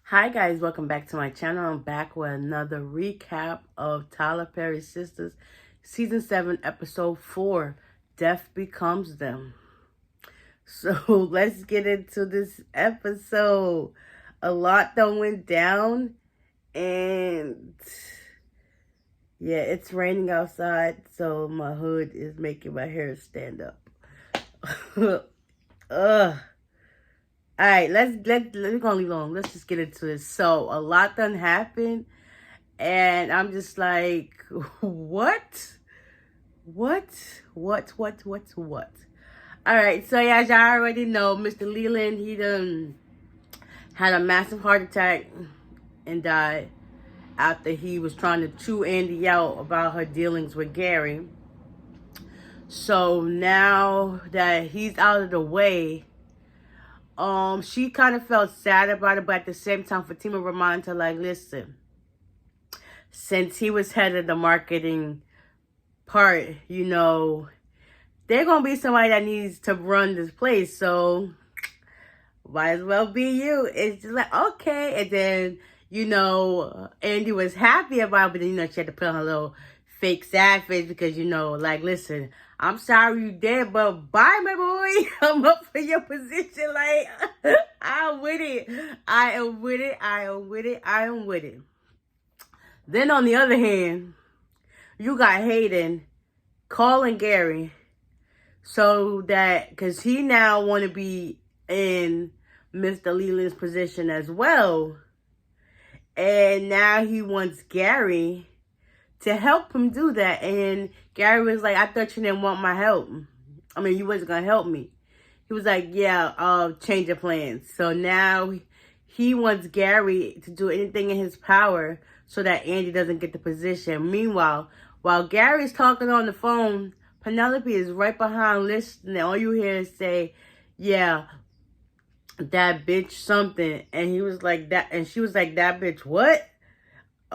Hi guys, welcome back to my channel. I'm back with another recap of Tyler Perry's Sistas, Season 7, Episode 4, Death Becomes Them. So let's get into this episode. A lot that went down, and yeah, it's raining outside, so my hood is making my hair stand up. Ugh. All right, let's gonna leave it alone. Let's just get into this. So a lot done happened, and I'm just like, what? What? All right, so yeah, as y'all already know, Mr. Leland, he done had a massive heart attack and died after he was trying to chew Andy out about her dealings with Gary. So now that he's out of the way, she kind of felt sad about it, but at the same time, Fatima reminded her, like, listen, since he was head of the marketing part, they're going to be somebody that needs to run this place. So might as well be you. It's just like, okay. And then, Andy was happy about it, but then, she had to put on her little fake sad face because, like, listen, I'm sorry you did, but bye, my boy. I'm up for your position. Like, I'm with it. I am with it. Then on the other hand, you got Hayden calling Gary so that, because he now want to be in Mr. Leland's position as well. And now he wants Gary to help him do that. And Gary was like, I thought you didn't want my help. I mean, you wasn't going to help me. He was like, yeah, I'll change your plans. So now he wants Gary to do anything in his power so that Andy doesn't get the position. Meanwhile, while Gary's talking on the phone, Penelope is right behind listening. All you hear is say, yeah, that bitch something. And he was like, that, and she was like, that bitch what?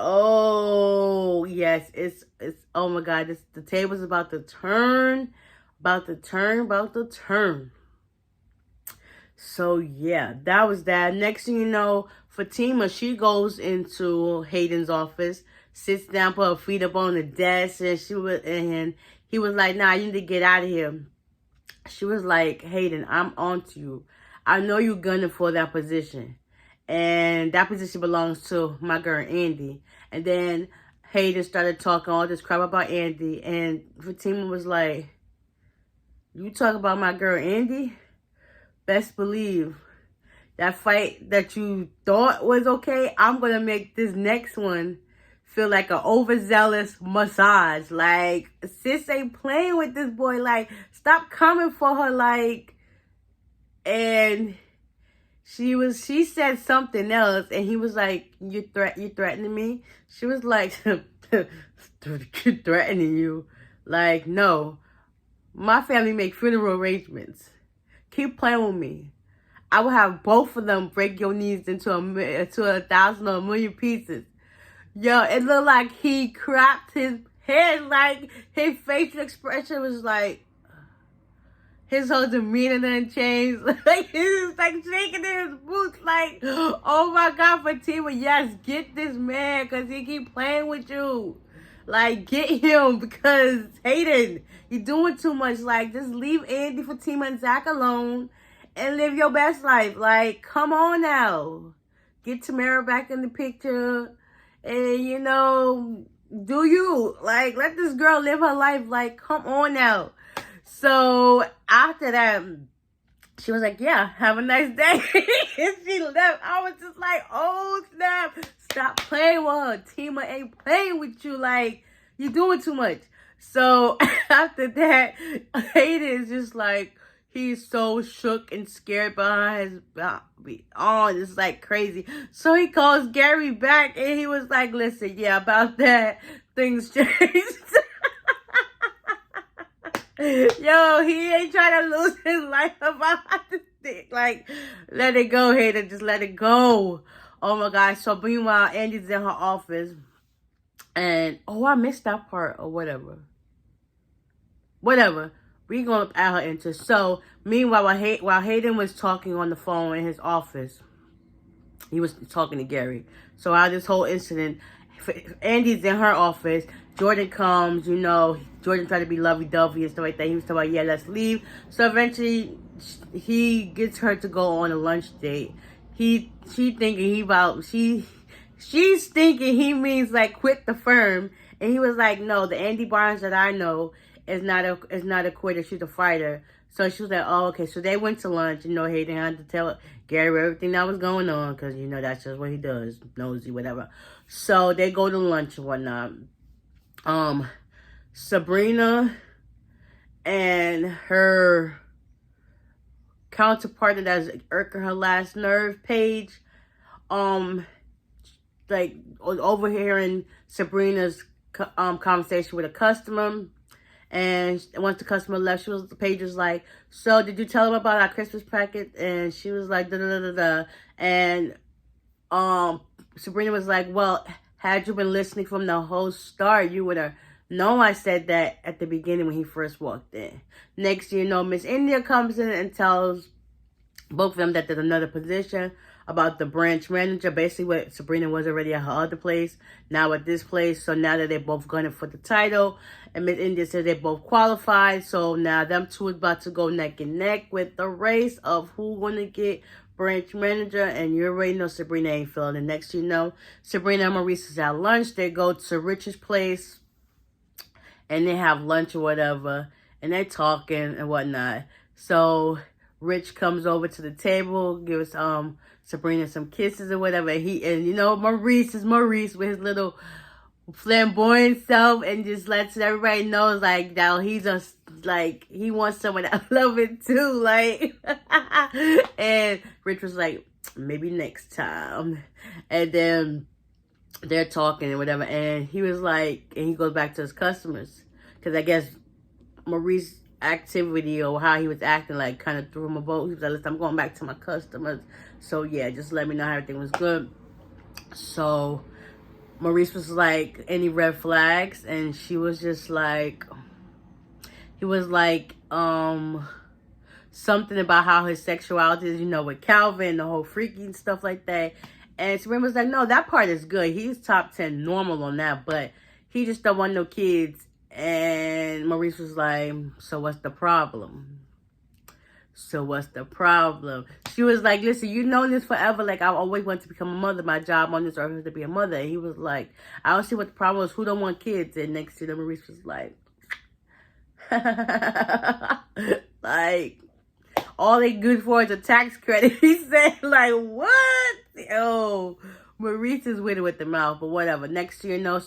Oh, yes, it's oh my God, the table's about to turn. So yeah, that was that. Next thing you know, Fatima, she goes into Hayden's office, sits down, put her feet up on the desk, and he was like, nah, you need to get out of here. She was like, Hayden, I'm on to you. I know you're gunning for that position. And that position belongs to my girl, Andy. And then Hayden started talking all this crap about Andy. And Fatima was like, you talk about my girl, Andy? Best believe that fight that you thought was okay, I'm going to make this next one feel like an overzealous massage. Like, sis ain't playing with this boy. Like, stop coming for her. Like, and she said something else, and he was like, you threatening me? She was like, threatening you? Like, no. My family make funeral arrangements. Keep playing with me. I will have both of them break your knees into 1,000 or 1,000,000 pieces. Yo, it looked like he cracked his head. Like, his facial expression was like, his whole demeanor didn't change. Like, he was like shaking in his boots. Like, oh my God, Fatima, yes, get this man, because he keep playing with you. Like, get him, because Hayden, you're doing too much. Like, just leave Andy, Fatima, and Zach alone and live your best life. Like, come on now. Get Tamara back in the picture and, do you. Like, let this girl live her life. Like, come on now. So after that, she was like, yeah, have a nice day. And she left. I was just like, oh, snap. Stop playing with her. Tima ain't playing with you. Like, you're doing too much. So after that, Hayden is just like, he's so shook and scared behind his it's like crazy. So he calls Gary back, and he was like, listen, yeah, about that, things changed. Yo, he ain't trying to lose his life about this thing. Like, let it go, Hayden. Just let it go. Oh my gosh. So meanwhile, Andy's in her office. And, I missed that part or whatever. Whatever. We're going to add her into. So, meanwhile, while Hayden was talking on the phone in his office, He was talking to Gary. So out of this whole incident, Andy's in her office. Jordan comes, you know, Jordan tried to be lovey-dovey and stuff like that. He was talking about, yeah, let's leave. So eventually, he gets her to go on a lunch date. She's thinking he means like quit the firm. And he was like, no, the Andy Barnes that I know is not a quitter. She's a fighter. So she was like, oh, okay. So they went to lunch. You know, Hayden had to tell Gary everything that was going on because, you know, that's just what he does. Nosy, whatever. So they go to lunch and whatnot. Sabrina and her counterpart that's irking her last nerve, Paige, like overhearing Sabrina's conversation with a customer. And once the customer left, Paige was like, so did you tell him about our Christmas packet? And she was like, da da da da da. And Sabrina was like, well, had you been listening from the whole start, you would have known I said that at the beginning when he first walked in. Next thing you know, Miss India comes in and tells both of them that there's another position about the branch manager. Basically what Sabrina was already at her other place, now at this place. So now that they're both gunning for the title, and Miss India said they're both qualified. So now them two is about to go neck and neck with the race of who gonna get branch manager. And you already know Sabrina ain't feeling it. Next you know, Sabrina and Maurice is at lunch. They go to Rich's place and they have lunch or whatever, and they're talking and whatnot. So Rich comes over to the table, gives Sabrina some kisses or whatever. And you know, Maurice is Maurice with his little flamboyant self, and just lets everybody know like that he's just like he wants someone that love it too, like. And Rich was like, maybe next time. And then they're talking and whatever, and he was like, and he goes back to his customers because I guess Maurice's activity or how he was acting like kind of threw him a vote. He was like, listen, I'm going back to my customers, so yeah, just let me know how everything was good. So Maurice was like, any red flags? And she was just like, he was like, something about how his sexuality is, you know, with Calvin, the whole freaky and stuff like that. And Sabrina was like, no, that part is good. He's top 10 normal on that, but he just don't want no kids. And Maurice was like, so what's the problem? So what's the problem? She was like, listen, you've known this forever. Like, I always wanted to become a mother. My job on this earth is to be a mother. And he was like, I don't see what the problem is. Who don't want kids? And next to them, Maurice was like, like, all they good for is a tax credit. He said, like, what? Oh, Maurice is with it with the mouth, but whatever. Next thing you know,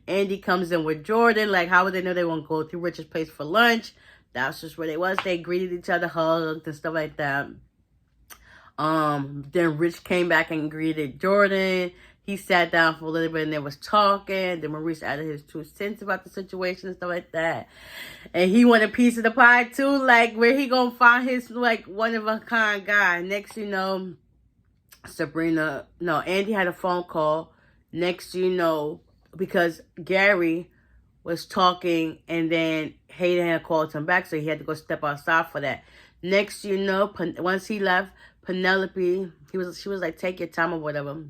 Andy comes in with Jordan. Like, how would they know they won't go to Rich's place for lunch? That's just where they was. They greeted each other, hugged and stuff like that. Then Rich came back and greeted Jordan. He sat down for a little bit and they was talking. Then Maurice added his 2 cents about the situation and stuff like that. And he wanted a piece of the pie too. Like, where he gonna find his, like, one-of-a-kind guy? Next, you know, Andy had a phone call. Next, you know, because Gary was talking and then Hayden had called him back, so he had to go step outside for that. Next, you know, once he left, Penelope, she was like, take your time or whatever.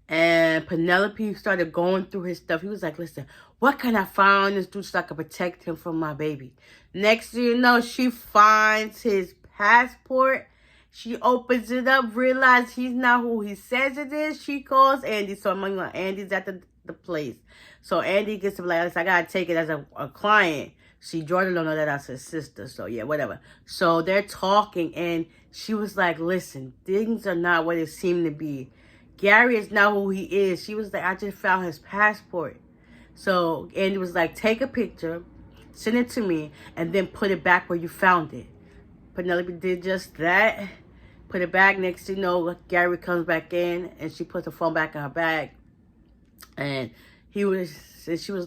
And Penelope started going through his stuff. He was like, listen, what can I find on this dude so I can protect him from my baby? Next thing you know, she finds his passport. She opens it up, realizes he's not who he says it is. She calls Andy. So I'm like, Andy's at the place. So Andy gets to be like, I gotta take it as a client. See, Jordan don't know that that's his sister. So yeah, whatever. So they're talking and she was like, listen, things are not what it seemed to be. Gary is not who he is. She was like, I just found his passport. So Andy was like, take a picture, send it to me, and then put it back where you found it. Penelope did just that. Put it back. Next thing you know, Gary comes back in and she puts the phone back in her bag. And she was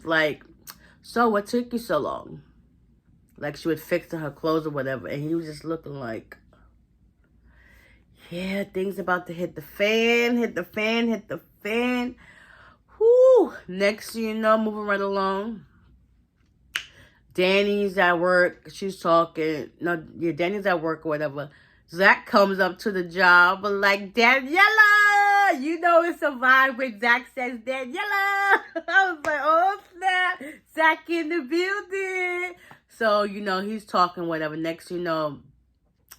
like, so what took you so long? Like she was fixing her clothes or whatever. And he was just looking like, yeah, things about to hit the fan. Whoo. Next thing you know, moving right along. Danny's at work. She's talking. No, yeah, Danny's at work or whatever. Zach comes up to the job like, Daniela! You know it's a vibe when Zach says Daniela! I was like, oh snap! Zach in the building! So, you know, he's talking, whatever. Next, you know,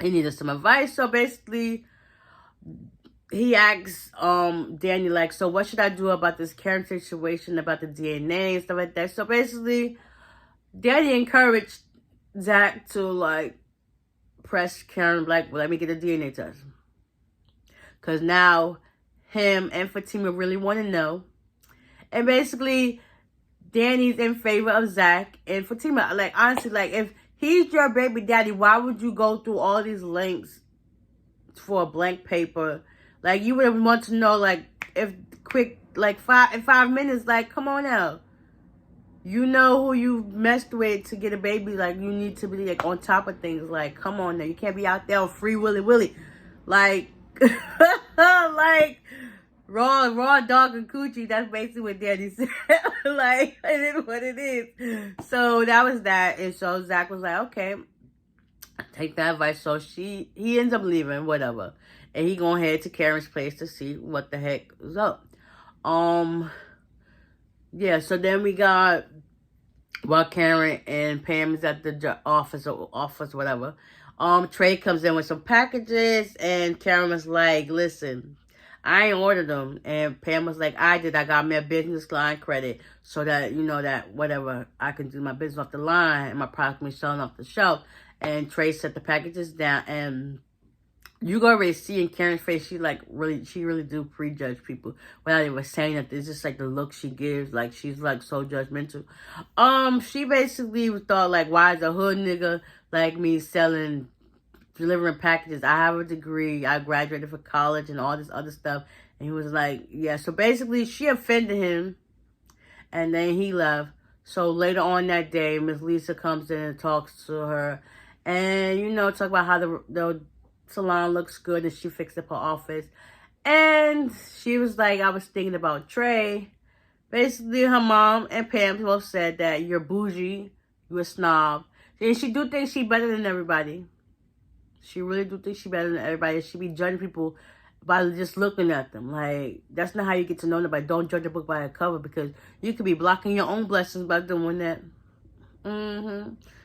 he needed some advice. So basically, he asks Danny, like, so what should I do about this Karen situation, about the DNA and stuff like that? So basically, Danny encouraged Zach to, like, press Karen, like, well, let me get a DNA test. Because now him and Fatima really want to know. And basically, Danny's in favor of Zach and Fatima. Like, honestly, like, if he's your baby daddy, why would you go through all these links for a blank paper? Like, you would want to know, like, if quick, like, in 5 minutes, like, come on now. You know who you messed with to get a baby. Like, you need to be, like, on top of things. Like, come on now. You can't be out there on free willy. Like, like, raw dog and coochie. That's basically what Daddy said. Like, it is what it is. So, that was that. And so, Zach was like, okay, take that advice. So, he ends up leaving, whatever. And he gonna head to Karen's place to see what the heck is up. Yeah, so then we got, while Karen and Pam is at the office, whatever, Trey comes in with some packages, and Karen was like, listen, I ain't ordered them. And Pam was like, I did. I got me a business line credit so that, you know, that whatever, I can do my business off the line and my product can be selling off the shelf. And Trey set the packages down, and you go already see in Karen's face, she really do prejudge people without even saying that. It's just like the look she gives, like she's like so judgmental. She basically thought like, why is a hood nigga like me delivering packages? I have a degree, I graduated from college and all this other stuff. And he was like, yeah. So basically, she offended him, and then he left. So later on that day, Miss Lisa comes in and talks to her, and you know, talk about how the salon looks good, and she fixed up her office. And she was like, I was thinking about Trey. Basically, her mom and Pam both said that you're bougie, you're a snob. And she do think she better than everybody. She really do think she better than everybody. She be judging people by just looking at them. Like, that's not how you get to know nobody. Don't judge a book by a cover, because you could be blocking your own blessings by doing that.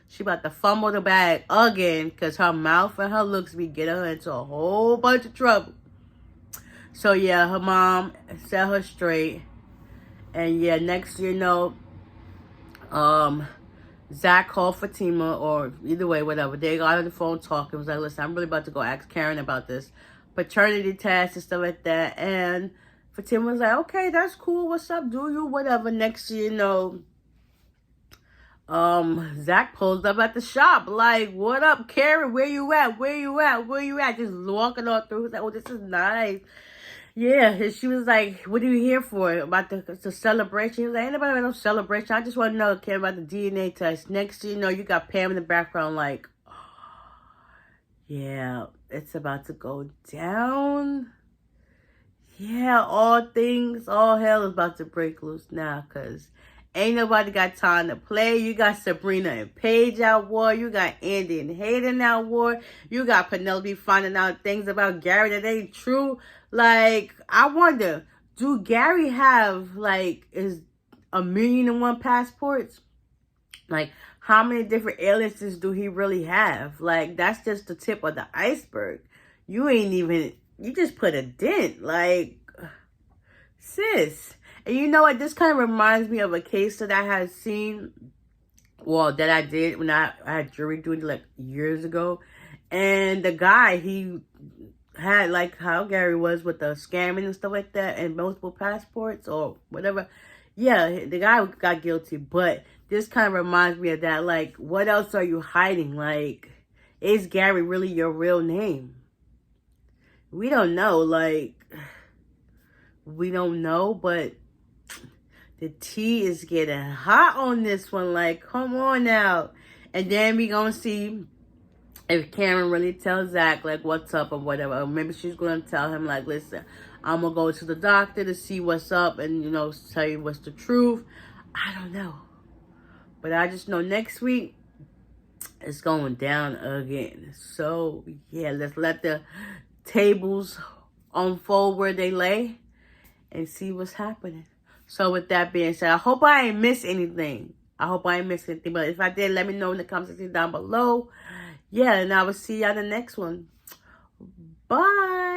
She about to fumble the bag again, because her mouth and her looks be getting her into a whole bunch of trouble. So, yeah, her mom set her straight. And, yeah, next you know, Zach called Fatima, or either way, whatever. They got on the phone talking. Was like, listen, I'm really about to go ask Karen about this paternity test and stuff like that. And Fatima was like, okay, that's cool. What's up? Do you? Whatever. Next you know, Zach pulls up at the shop like, what up, Karen? Where you at? Where you at? Where you at? Just walking all through. He's like, oh, this is nice. Yeah, and she was like, what are you here for? About the celebration? He was like, ain't nobody about no celebration. I just want to know, Karen, about the DNA test. Next thing you know, you got Pam in the background like, oh, yeah, it's about to go down. Yeah, all hell is about to break loose now, because ain't nobody got time to play. You got Sabrina and Paige out war. You got Andy and Hayden out war. You got Penelope finding out things about Gary that ain't true. Like, I wonder, do Gary have, like, is 1,000,001 passports? Like, how many different aliases do he really have? Like, that's just the tip of the iceberg. You just put a dent. Like, sis. And you know what? This kind of reminds me of a case that I had seen, well, that I did when I had jury duty like years ago. And the guy, he had like how Gary was with the scamming and stuff like that and multiple passports or whatever. Yeah, the guy got guilty. But this kind of reminds me of that. Like, what else are you hiding? Like, is Gary really your real name? We don't know. Like, we don't know, but the tea is getting hot on this one. Like, come on now. And then we gonna see if Karen really tells Zach, like, what's up or whatever. Or maybe she's gonna tell him, like, listen, I'm gonna go to the doctor to see what's up and, you know, tell you what's the truth. I don't know. But I just know next week it's going down again. So, yeah, let's let the tables unfold where they lay and see what's happening. So, with that being said, I hope I ain't missed anything. But if I did, let me know in the comment section down below. Yeah, and I will see you on the next one. Bye.